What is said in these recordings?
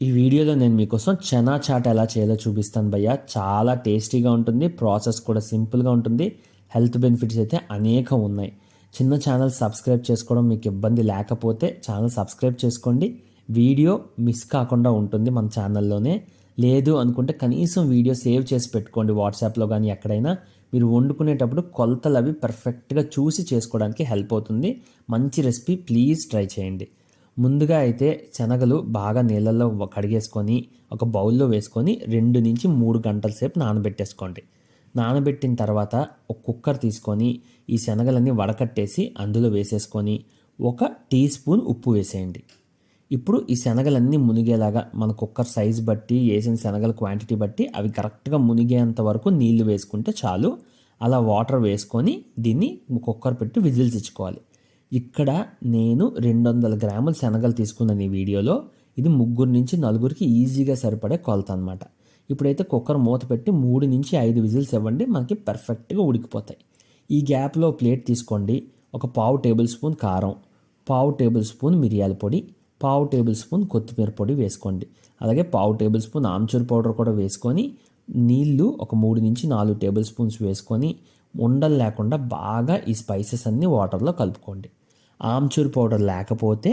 ఈ వీడియోలో నేను మీకోసం చనా చాట్ ఎలా చేయాలో చూపిస్తాను భయ్య. చాలా టేస్టీగా ఉంటుంది, ప్రాసెస్ కూడా సింపుల్గా ఉంటుంది, హెల్త్ బెనిఫిట్స్ అయితే అనేకం ఉన్నాయి. చిన్న ఛానల్ సబ్స్క్రైబ్ చేసుకోవడం మీకు ఇబ్బంది లేకపోతే ఛానల్ సబ్స్క్రైబ్ చేసుకోండి. వీడియో మిస్ కాకుండా ఉంటుంది మన ఛానల్లోనే. లేదు అనుకుంటే కనీసం వీడియో సేవ్ చేసి పెట్టుకోండి వాట్సాప్లో కానీ ఎక్కడైనా. మీరు వండుకునేటప్పుడు కొలతలు అవి పర్ఫెక్ట్గా చూసి చేసుకోవడానికి హెల్ప్ అవుతుంది. మంచి రెసిపీ, ప్లీజ్ ట్రై చేయండి. ముందుగా అయితే శనగలు బాగా నీళ్ళల్లో కడిగేసుకొని ఒక బౌల్లో వేసుకొని 2 నుంచి 3 గంటల సేపు నానబెట్టేసుకోండి. నానబెట్టిన తర్వాత ఒక కుక్కర్ తీసుకొని ఈ శనగలన్నీ వడకట్టేసి అందులో వేసేసుకొని 1 టీ స్పూన్ ఉప్పు వేసేయండి. ఇప్పుడు ఈ శనగలన్నీ మునిగేలాగా మన కుక్కర్ సైజ్ బట్టి, వేసిన శనగల క్వాంటిటీ బట్టి అవి కరెక్ట్గా మునిగేంత వరకు నీళ్లు వేసుకుంటే చాలు. అలా వాటర్ వేసుకొని దీన్ని కుక్కర్ పెట్టి విజిల్స్ ఇచ్చుకోవాలి. ఇక్కడ నేను 200 గ్రాముల శనగలు తీసుకున్నాను ఈ వీడియోలో. ఇది 3 నుంచి 4కి ఈజీగా సరిపడే కొలత అనమాట. ఇప్పుడైతే కుక్కర్ మూత పెట్టి 3 నుంచి 5 విజిల్స్ ఇవ్వండి, మనకి పర్ఫెక్ట్గా ఉడికిపోతాయి. ఈ గ్యాప్లో ప్లేట్ తీసుకోండి. ఒక పావు టేబుల్ స్పూన్ కారం, పావు టేబుల్ స్పూన్ మిరియాల పొడి, పావు టేబుల్ స్పూన్ కొత్తిమీర పొడి వేసుకోండి. అలాగే పావు టేబుల్ స్పూన్ ఆమ్చూర్ పౌడర్ కూడా వేసుకొని నీళ్లు ఒక 3 నుంచి 4 టేబుల్ స్పూన్స్ వేసుకొని ఉండలు లేకుండా బాగా ఈ స్పైసెస్ అన్నీ వాటర్లో కలుపుకోండి. ఆమ్చూర్ పౌడర్ లేకపోతే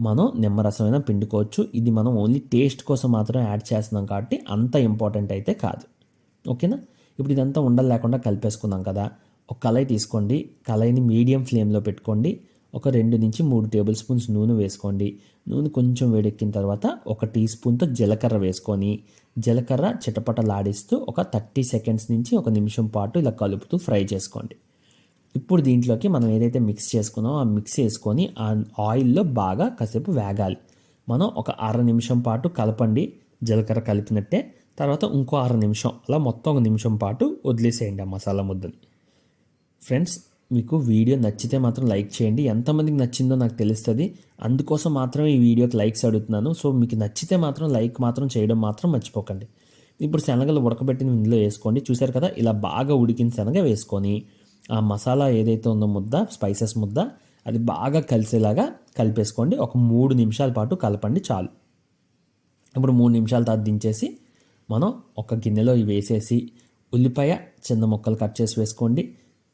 మనం నిమ్మరసమైనా పిండుకోవచ్చు. ఇది మనం ఓన్లీ టేస్ట్ కోసం మాత్రం యాడ్ చేస్తున్నాం కాబట్టి అంత ఇంపార్టెంట్ అయితే కాదు. ఓకేనా? ఇప్పుడు ఇదంతా ఉండలు లేకుండా కలిపేసుకున్నాం కదా. ఒక కళాయి తీసుకోండి. కళాయిని మీడియం ఫ్లేమ్లో పెట్టుకోండి. ఒక 2 నుంచి 3 టేబుల్ స్పూన్స్ నూనె వేసుకోండి. నూనె కొంచెం వేడెక్కిన తర్వాత 1 టీ స్పూన్తో జీలకర్ర వేసుకొని జీలకర్ర చిటపటలాడిస్తూ ఒక 30 సెకండ్స్ నుంచి 1 నిమిషం పాటు ఇలా కలుపుతూ ఫ్రై చేసుకోండి. ఇప్పుడు దీంట్లోకి మనం ఏదైతే మిక్స్ చేసుకున్నామో ఆ మిక్స్ వేసుకొని ఆ ఆయిల్లో బాగా కాసేపు వేగాలి. మనం ఒక 1/2 నిమిషం పాటు కలపండి జీలకర్ర కలిపినట్టే. తర్వాత ఇంకో 1/2 నిమిషం, అలా మొత్తం 1 నిమిషం పాటు వదిలేసేయండి ఆ మసాలా ముద్దని. ఫ్రెండ్స్, మీకు వీడియో నచ్చితే మాత్రం లైక్ చేయండి. ఎంతమందికి నచ్చిందో నాకు తెలుస్తుంది, అందుకోసం మాత్రమే ఈ వీడియోకి లైక్స్ అడుగుతున్నాను. సో మీకు నచ్చితే మాత్రం లైక్ మాత్రం చేయడం మాత్రం మర్చిపోకండి. ఇప్పుడు శనగలు ఉడకబెట్టిన ఇందులో వేసుకోండి. చూసారు కదా, ఇలా బాగా ఉడికిన శనగ వేసుకొని ఆ మసాలా ఏదైతే ఉందో ముద్ద, స్పైసెస్ ముద్ద, అది బాగా కలిసేలాగా కలిపేసుకోండి. ఒక 3 నిమిషాల పాటు కలపండి చాలు. ఇప్పుడు 3 నిమిషాల తర్వాత దించేసి మనం ఒక గిన్నెలో ఇవి వేసేసి ఉల్లిపాయ చిన్న ముక్కలు కట్ చేసి వేసుకోండి.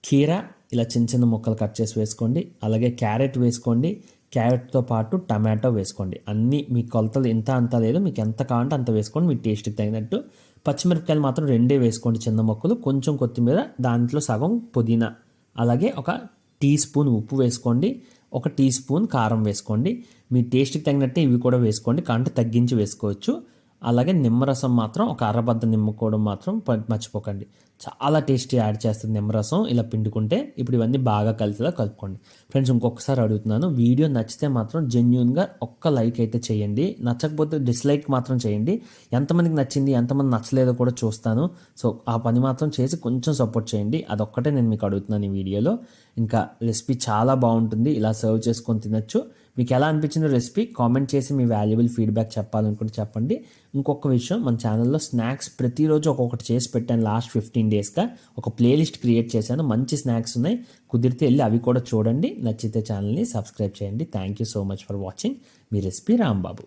కీరా ఇలా చిన్న చిన్న ముక్కలు కట్ చేసి వేసుకోండి. అలాగే క్యారెట్ వేసుకోండి. క్యారెట్తో పాటు టమాటో వేసుకోండి. అన్నీ మీ కొలతలు ఇంత అంత లేదు, మీకు ఎంత కావాలంటే అంత వేసుకోండి మీ టేస్ట్కి తగినట్టు. పచ్చిమిరపకాయలు మాత్రం 2 వేసుకోండి చిన్న ముక్కలు. కొంచెం కొత్తిమీర, దాంట్లో సగం పుదీనా, అలాగే ఒక టీ స్పూన్ ఉప్పు వేసుకోండి. 1 టీ స్పూన్ కారం వేసుకోండి. మీ టేస్ట్కి తగినట్టే ఇవి కూడా వేసుకోండి, కాంటే తగ్గించి వేసుకోవచ్చు. అలాగే నిమ్మరసం మాత్రం ఒక అరబద్ద నిమ్మకోవడం మాత్రం మర్చిపోకండి. చాలా టేస్టీ యాడ్ చేస్తుంది నిమ్మరసం ఇలా పిండుకుంటే. ఇప్పుడు ఇవన్నీ బాగా కలిసేలా కలుపుకోండి. ఫ్రెండ్స్, ఇంకొకసారి అడుగుతున్నాను, వీడియో నచ్చితే మాత్రం జెన్యూన్గా ఒక్క లైక్ అయితే చేయండి. నచ్చకపోతే డిస్లైక్ మాత్రం చేయండి. ఎంతమందికి నచ్చింది, ఎంతమంది నచ్చలేదో కూడా చూస్తాను. సో ఆ పని మాత్రం చేసి కొంచెం సపోర్ట్ చేయండి. అదొక్కటే నేను మీకు అడుగుతున్నాను ఈ వీడియోలో. ఇంకా రెసిపీ చాలా బాగుంటుంది, ఇలా సర్వ్ చేసుకొని తినచ్చు. మీకు ఎలా అనిపించిందో రెసిపీ కామెంట్ చేసి మీ వాల్యుబుల్ ఫీడ్బ్యాక్ చెప్పాలనుకుంటే చెప్పండి. ఇంకొక విషయం, మన ఛానల్లో స్నాక్స్ ప్రతిరోజు ఒక్కొక్కటి చేసి పెట్టాను. లాస్ట్ 15 డేస్గా ఒక ప్లేలిస్ట్ క్రియేట్ చేశాను, మంచి స్నాక్స్ ఉన్నాయి. కుదిరితే వెళ్ళి అవి కూడా చూడండి. నచ్చితే ఛానల్ని సబ్స్క్రైబ్ చేయండి. Thank you so much for watching. Me recipe Rambabu.